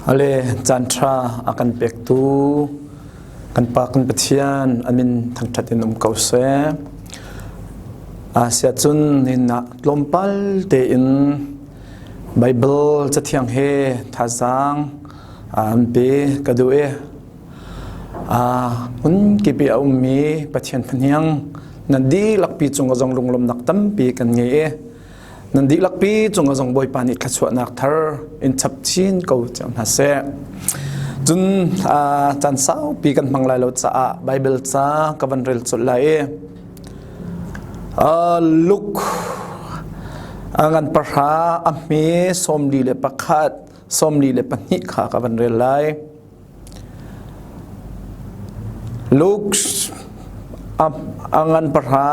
อะไรจันทราอากันเป็กตูกันปากันปะเทียนอามินทางทัดนุมเกาเสอาเสียจุนนินะลมปัลเตอินไบเบิลจะเทียงเฮท่าซังอันเปกระดูเอคุณกิปีเอามีปะเทียนพันยังนันดีลักปีจงกระจงลงลมนักตั้มปีกันเงยนันดีลักปีจงกระจงบอยปานิขชวนักเธออินทับชินกูจำหาเสจนจันเศร้าปีกันพังลายเราจะไบเบิลจะกับวันเรลสุดเลยลุกงานประหาอเมสมดีเลปขัดสมดีเลปนิขากับวันเรลไลลุกงานประหา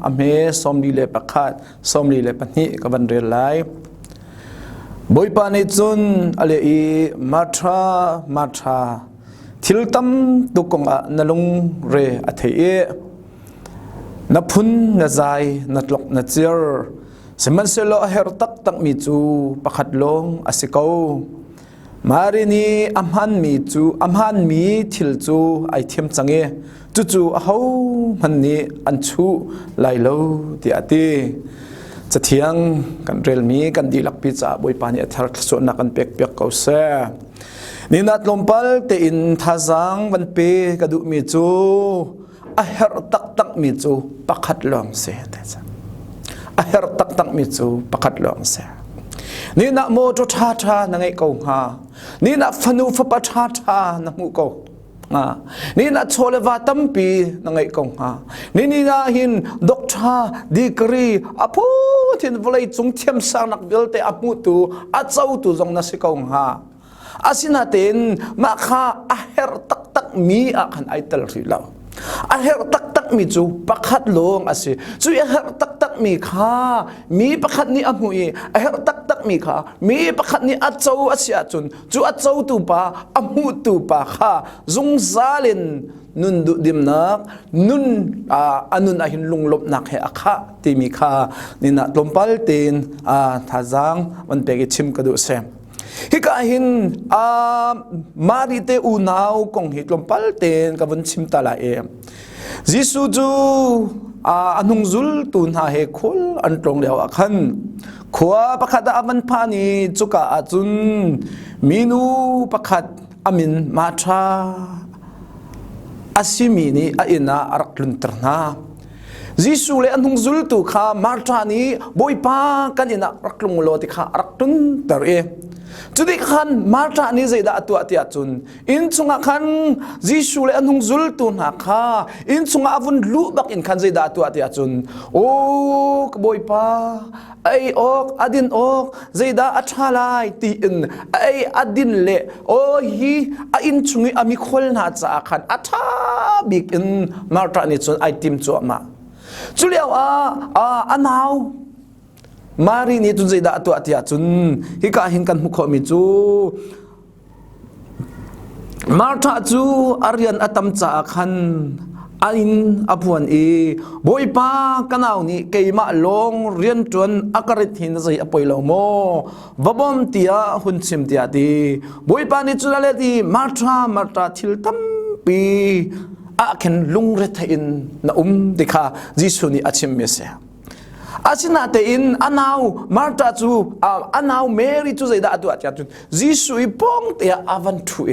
อเมสมดีเลปขัดสมดีเลปนิกับวันเรลไลบอยปานิจุนอะไรมาทราทิลตัมตุกงนลุงเรอเทเอนับพุนนับใจนับหลอกนับเจอสมันเสลอเฮรตักมีจูประคัดลงอาศัยเขามารินีอัมฮันมีจูอัมฮันมีทิลจูไอเทมจังเอจู่เขามันนี่อันชูไลโลที่อาทิจะเที่ยงกันเรลมีกันดีลักพิจาบอยปานี่ทักส่วนนักกันเปียกเขาเสียนี่นัดลมพัลเตอินท่าซังวันเปกระดูมีจูอาเฮรตักมีจูปักขัดลองเสียแต่จ้ะอาเฮรตักมีจูปักขัดลองเสียนี่นักโมจุชานังไงกูฮะนี่นักฟนูฟปชานักมูกูนี่นักโชเลวาตัมปีนังไงกูฮะนี่นักหินด็อกเตอร์ดีกรีอาพูทินวลัยจงเทียมสร้างนักเบลเตอมูตูอาเจ้าตูจงนัสิกูฮะอาสินาเต็นมาข้าอาเฮรตักมีอาคันไอเตลริลาอาเฮรตักมีจูปักขัดลงอาศัยจูอาเฮรตักมีข้ามีปักขัดนี่อามุยอาเฮรตักมีข้ามีปักขัดนี่อาเจ้าอาเสียจุนจูอาเจ้าตูปาอามุตูปาข้าจงซาลินนุนดุดิมนักนุนนุนอาหินลุงลบนักเฮอาข้าที่มีข้านี่นักลมพัลเตนท่าจังวันเปกิชิมกระดูเซมฮิกาหินมาริเตอูนาวกงฮิตลมพัลเตนกับวันชิมตาลาเอมจิสุจูอนุงจุลตุนหาเฮคุลอันตรงเดียวขันขวาประคัดอามันพานีจุกาจุนมินูประคัดอามินมาทราอาซิมินีอินาอารักลุนตรนาจิสุเลอันนุงจุลตุข้ามาทรานีบอยปากันอินารักลุงโลติข้าอารักลุนตรเอจุดขันมาตรานี้จะได้ตัวที่จุนอินสุงขันจิสุเลอันหงจุลตุนหักข้าอินสุงอาวุนลุบักอินขันจะได้ตัวที่จุนโอ้กบอยป้าไอออกอดินออกจะได้อัชาลายตีอินไออดินเละโอ้ฮีอินสุงอามิคอลนาจะขันอัชาบิกอินมาตรานี้จุนไอติมจัวมาจุเลียวอันเอามารีนี่จุนใจด่าตัวที่จุนฮิกาหินกันมุขมิจูมาร์ทาจูอารียนอัตมจ่าขันอินอภวนอีบอยป้ากันเอานี่เกยมาลงเรียนจนอากาศหินใจอภัยลงโมวบอมเตียหุ่นชิมเตียดีบอยป้านี่จุนอะไรดีมาร์ทาทิลตัมปีอาเข็นลุงเรทอินนะดิค่ะจิสุนี่อาชิมเมเสียอาศินาเตอินอันเอามาร์ตาจูอันเอาเมริจูใจด่าตัวอาจารย์จิสุยปองเตะอาวันทุเอ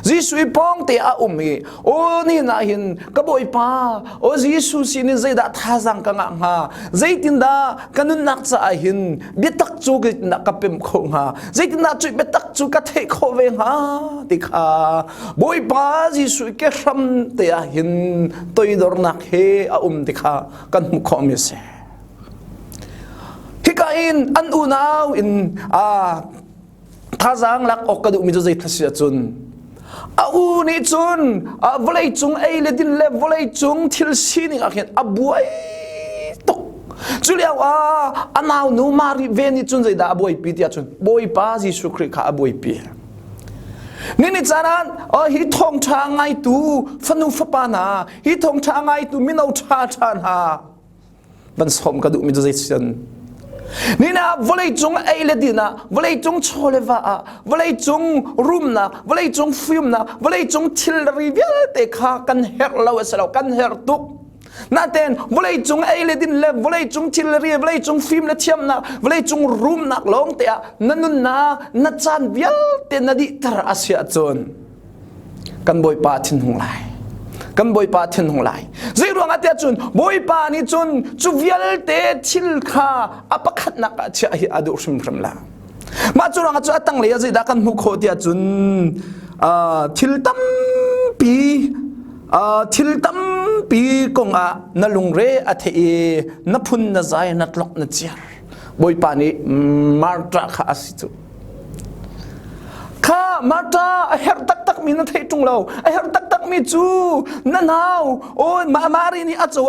จิสุยปองเตะอาเอโอ้นี่นาหินกบอยป้าโอ้จิสุสินี่ใจด่าท่าสังกังหาใจตินดากันุนนักจะหินเบตักจูกินักกับเป็นคงหาใจตินดาจุยเบตักจูกัเทโคเวงหาติขาบอยป้าจิสุยแค่รำเตะหินตัวดอร์นักเฮอาติขากันมุขมิเสฮิกาอินอันอูนาวอินท่าจังลักอกกระดูกมิจุใจทัศยจุนอูนี่จุนวลัยจุงเอเลดินเลวลัยจุงทิลซีนิอาเห็นบวยตกจุเลียวอันนาวนูมาริเวนิจุนใจด่าบวยปีที่จุนบวยป้าจิสุคริข้าบวยปีนี่จานันฮิทองชางไงตูฟนุฟปานาฮิทองชางไงตูมินเอาชานาบันสมกระดูกมิจุใจจุน นี่นะวลัยจงไอเลดินะวลัยจงโชเลวาวลัยจงรุมนะวลัยจงฟิมนะวลัยจงทิลรีเวลเตขากันเฮร์ลาวสลาวกันเฮร์ตุกนาเตนวลัยจงไอเลดินเลวลัยจงทิลรีวลัยจงฟิมเลเทียมนะวลัยจงรุมนักลงเตะนันนุนนะนัดจานเวลเตนดิตระอาเซียจนกันบอยปาทินหงไลกันบอยปาทินหงไลใจรวงอาเตียจุนบอยปานี่จุนจูเวลเตทิลขาอปักขัดนักเชียอดูชิมรำลามาจุรวงอาจุตั้งเลยใจดักันมุขเตียจุนทิลตัมปีทิลตัมปีกงนลุงเรอเทเอนพุนนใจนัดล็อกนเจียบอยปานี่มาร์ตราขาสิจุข้ามาตาเฮร์ตักมีนั่นเทจุงเราเฮร์ตักมีจูนั่นเฮาโอ้มารีนี่อาจจะ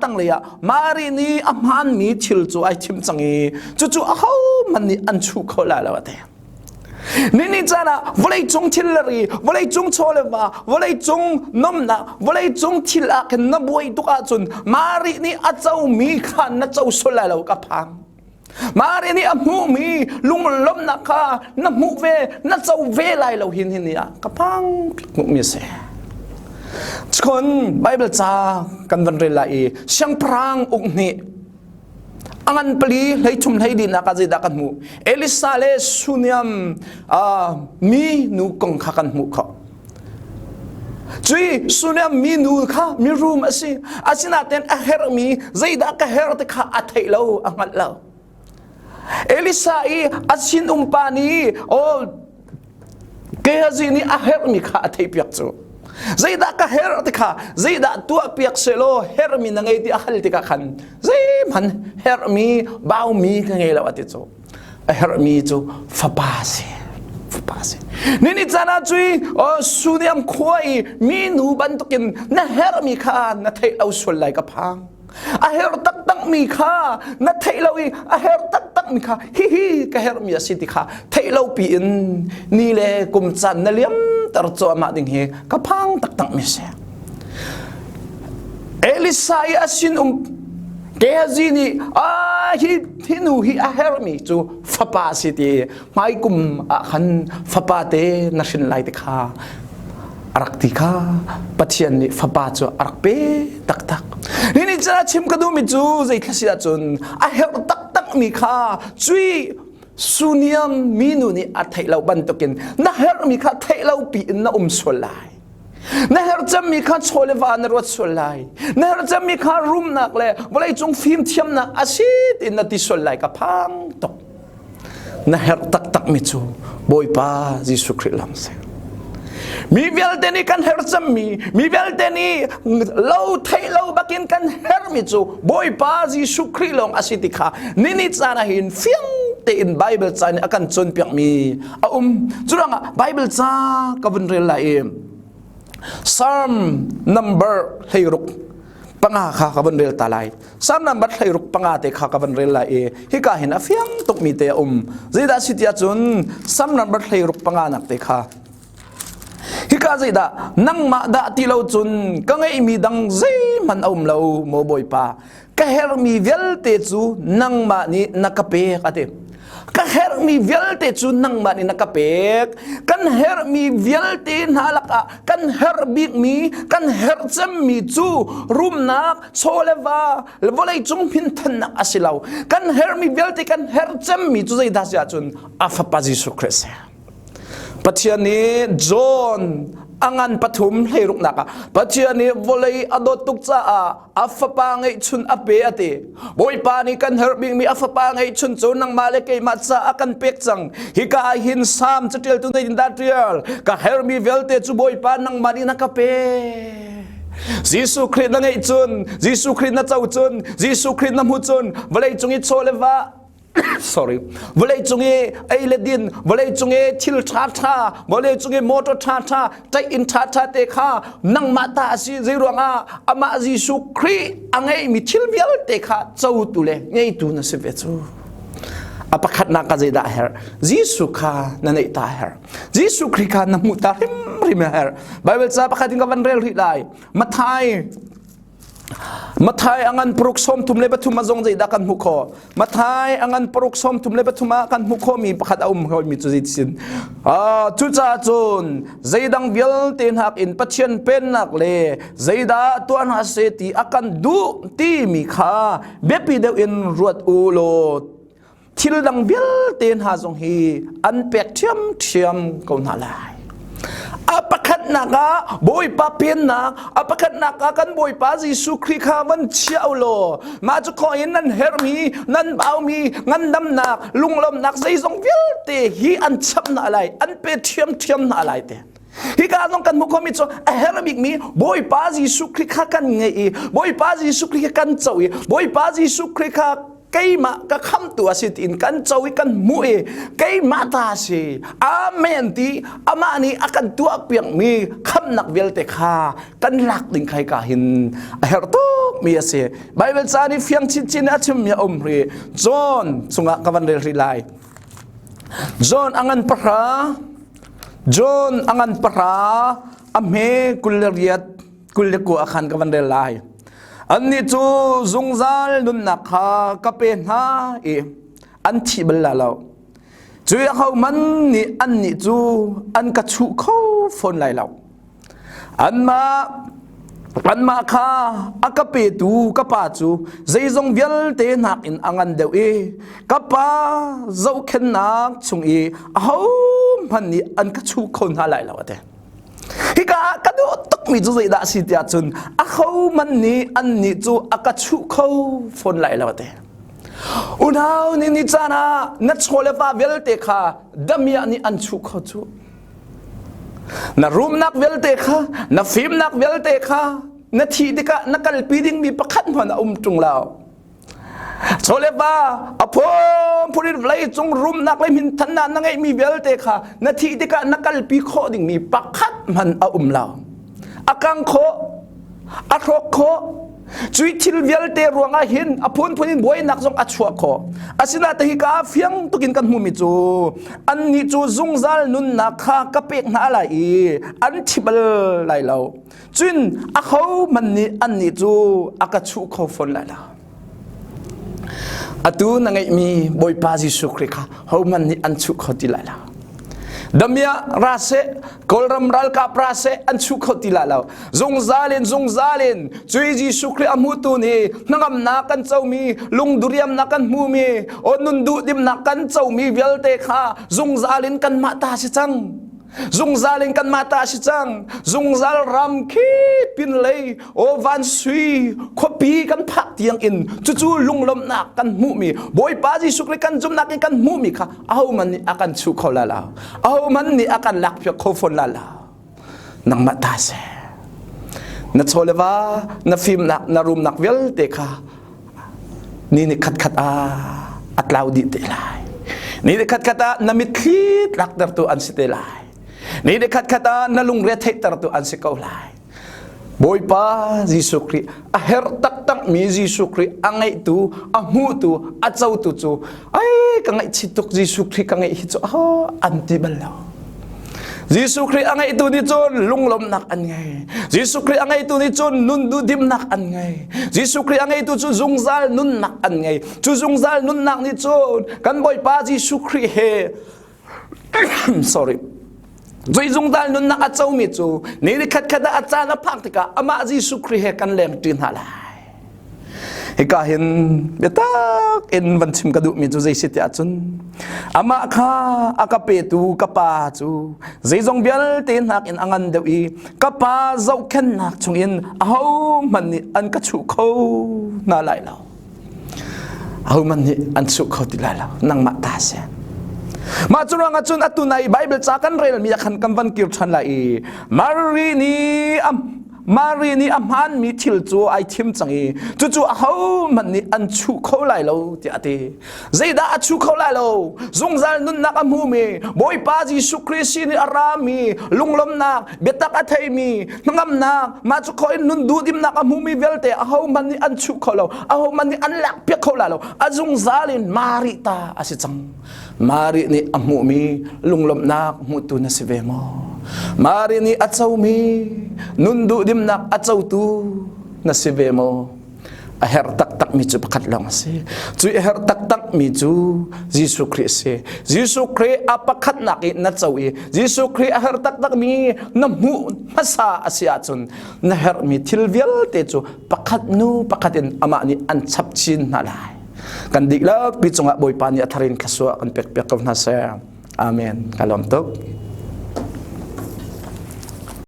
ตั้งเลยมารีนี่อามันมีชิลจูไอทิมจังอีจูเขามันนี่อันชูเขาละแล้วเต้นี่จ้านะวลัยจงทิลรีวลัยจงโชเลวาวลัยจงนมนะวลัยจงทิลอากันนับวยตุกอาจุนมารีนี่อาจจะมีขันนัจจะสุลแล้วกับพังมาเรนี่อมูมีลุงลมนักข้านับมุเวนับเจ้าเวไลเราหินนี่กระพังมุมีเสคนไบเบิลจ้ากันวันเรลัยช่างพรางอุกนี่อันปลีเลยทุ่มให้ดินนักจิตกันมูเอลิซาเลสุนียมมีนูกงขักันมูเขาจุยสุนียมมีนูข้ามีรูมอาศินาเตนอาเฮรมีใจดักเฮรติข้าอัฐิเราอังเราเอลิซาอีอาชินปานีโอเกฮจีนีอาเฮรมีข้าอัฐิเปียกจูใจดักเฮรติข้าใจดักตัวเปียกเซโลเฮรมีนังไงที่อาฮัลติข้าขันใจมันเฮรมีบ่าวมีกังไงแล้วติจูเฮรมีจูฟาบาเซนี่จานาจุยสุนียมควายมีนูบันตุกินน่าเฮรมีข้าน่าเทเอาส่วนไหลกับพังอาเฮรตักมีข้าน่าเทเราอีอาเฮรตักมีข้าฮิกะเฮรมีสิติข้าเทเราปีนนี่แหละกุมจันนั่นเลี้ยมตรจอมาดิ่งเฮกับพังตักมีเสียเอลิซาอาชินเกจีนี่ฮินูฮิอาเฮรมีจูฟาปาสิติไม่กุมขันฟาปาเตนัชินไลติข้าอารักติข้าปัจจัยนี้ฟาปาจูอารักเปตักนี่จะชิมกระดูมิจูใจคลาสิอาจุนอาเฮรตักมีข้าจุยสุนียมมีนูนี่อาเทเราบันตุกินน่าเฮรมีข้าเทเราปีนน่าสวลายน่าเฮรจะมีข้าโชเลวานรวดสวลายน่าเฮรจะมีข้ารุมนักเลยวลัยจงฟิล์มเทียมนักอาชีพอินนัติสวลายกับพังตกน่าเฮรตักมิจูบอยป้ายิสุคริลัมเซมีเวลเดนี่กันเฮร์ซัมมีเวลเดนี่เราไทยเราบักินกันเฮร์มิจูบอยปาจิสุครีลงอาศิติขานี่จานะหินเฟียงเตอินไบเบิลจานี่อากันจนเปียกมีจุรังไบเบิลจากันเรลัยPsalm number ให้รุกปังอาข้ากับวันเรลตาไลPsalm number ให้รุกปังอาเตข้ากับวันเรลัยฮิกาหินเฟียงตกมีเตจิดาสิทยาจุนPsalm number ให้รุกปังอานักเตข้าฮิกาใจดานังมาดาติเลาจุนกังไอมีดังใจมันเอาเราโมบอยปากะเฮรมีเวลเตจูนังมานี่นักเปกอะเตกะเฮรมีเวลเตจูนังมานี่นักเปกกันเฮรมีเวลเตนาลักอะกันเฮรบิกมีกันเฮรจำมีจูรุมนักโชเลวาเลวเลยจงพินทันนักอาศิลาวกันเฮรมีเวลเตกันเฮรจำมีจูใจดาเสียจุนอาฟปาจิสุคริสปัจจัยนี้จอนอังันปฐุมให้รุกนักปัจจัยนี้วลัยอดตุกจ้าอัฟปางไอชุนอเปียติบอยปานิกันเฮร์บิงมีอัฟปางไอชุนจูนังมาเลกมัตซาอากันเป็กจังฮิกาหินสามจะเทียลตุนในดินดาเทียลกะเฮร์มีเวลเตจูบอยปานังมาดินักเปยิสุคริสต์นังไอจุนยิสุคริสต์นักเจ้าจุนยิสุคริสต์นักมุจุนวลัยจงอิโชเลวาsorry วลัยจงไอเลดินวลัยจงทิลทาทาวลัยจงมอเตอร์ทาทาใจอินทาทาเตขานังมาตาสิเจรวงอามาจิสุครีอังไอมิทิลเวลเตขาเจ้าตุเลไงตุนสิเวจูอปขัดนักใจได้เฮร์จิสุขานั่นไอตาเฮร์จิสุครีขานามุตาริมเฮร์ไบเบิลจะอปขัดดิ้งกับวันเรลที่ได้ mathai angan peruk som tum le bathuma zong jai da kan mukho mathai angan peruk som tum le bathuma kan mukho mi pakhat hoi mi chu sin chu cha chun zaidang bial ten hak in pathian pen nak le zaida tuan ha se ti akan du ti mi kha bepi deu in ruat u lo thil dang bial ten ha zong hi an pek thiam ko na lai apakhat naka boy pa pin na apakhat naka kan boy pa Jesu Christ kha man chiao lo ma chu ko in nan hermi nan bau mi ngan dam nak lunglom nak sei zong vil te hi an chap na lai an pe thiam na lai te hi ka long kan mu ko mi cho a hermik mi boy pa Jesu Christ kha kan nge boy pa Jesu Christ kan chawi boy pa Jesu Christ kha cây mà các khăm tua xịt in căn châu căn mũi cây mà ta xì amen tí amani akan tua piang mi khăm nặc vel te kha căn lạc đình khai cả hin her to mi ase Bible sa ni fiang chin achim ya ri John sunga kawan ri lai John angan para ame kuleriat kulleku akan kawan lai Ani chu zungzal nun nakha kapen ha an thi balla lo chu ya hau man ni an ni chu an ka chu kho phone lai lo an ma kha akape tu kapa chu zeizong vial te nak in angan deu kapa zau khen nak chung hau man ni an ka chu khon ha lai lo ate hika kadu tok mi chu zai da si tia chun a khau man ni an ni chu aka chu khau phone lai lawate unau ni chana na chole fa velte kha damia ni an chu khau chu na room nak velte kha na film nak velte kha na thi dika na kal piding mi pakhat man tung lao chole fa apom purir vlai chung room nak le min thanna na ngai mi velte kha na thi dika na kal pi kho ding mi pakhat man lao akang kho akrok kho chui thil velte ruanga hin apun punin boy nak jong achua kho asina te hi ka fiang tukin kan mu mi chu an ni chu zungzal nun na kha ka pek na lai an thibal lai lo chin a kho man ni an ni chu aka chu kho phon lai la atu na ngai mi boy pa Jesu Christ kha ho man ni an chu kho ti lai la damia rase kolram ral ka prase an chu kho ti la la zungzalin chui Jesu Christ amutu ni nangam na kan chau mi lung duriam na kan mu mi onun du dim na kan chau mi velte kha zungzalin kan mata si chang zungzalin kan mata si chang zungzal ram khi pin lei o van sui khopi kan phak tiang in chu lunglom na kan mu mi boy pa Jesu Christ kan zum na kan mu mi kha au man ni akan chu khola la au man ni akan lak pya kho fon la nang mata se na cholewa na film na room nak vel te kha ni khat atlaw di te lai ni khat na mit khit lak dar tu an si te lai ni de khat na lung re thai tar tu an se ko lai boy pa Jesu Christ a her tak mi Jesu Christ angai tu a mu tu a chau tu chu ai ka ngai chituk Jesu Christ ka ngai hi chu anti balla Jesu Christ angai tu ni chon lunglom nak an ngai Jesu Christ angai tu ni chon nun du dim nak an ngai Jesu Christ angai tu chu zungzal nun nak an ngai chu zungzal nun nak ni chon kan boy pa Jesu Christ he sorry Zui zungdal nun nak achau mi chu ni khat acha na phak tika ama Jesu Christ he kan lem tin halai hika hin betak in vanchim kadu mi chu jai sitia chun ama kha akape tu kapa chu zai zong bial tin hak in angan dewi kapa zau khen nak chung in au man ni an ka chu kho na lai lao au man ni an chu kho ti lai lao nang ma ta se ma churang achun atunai Bible cha kan rel mi khan kam van kir than lai Mari ni amhan mi thil chu ai thim changi chu hau man ni an chu kho lai lo ti ate zaida a chu kho lai lo zungzal nun nak amu me boy pa Jesu Christ ni arami lunglom na betak athai mi ngam na ma chu kho nun du dim nak amu mi velte hau man ni an chu kho lo hau man ni an lak pe kho lai lo azungzalin mari ta asichang mari ni amu mi lunglom na mutu na sivemo mari ni achau mi nun du dim nak achau tu na sivemo a her tak mi chu pakhat lang se chu her tak mi chu Jesu Christ se Jesu Christ a pakhat naki na chawi Jesu Christ a her tak mi na mu masa asia chun na her mi thilvial te chu pakhat nu pakhatin ama ni an chapchin na lai kan diklak pi chunga boy pani atharin khaswa kan pek pek na se amen kalom tok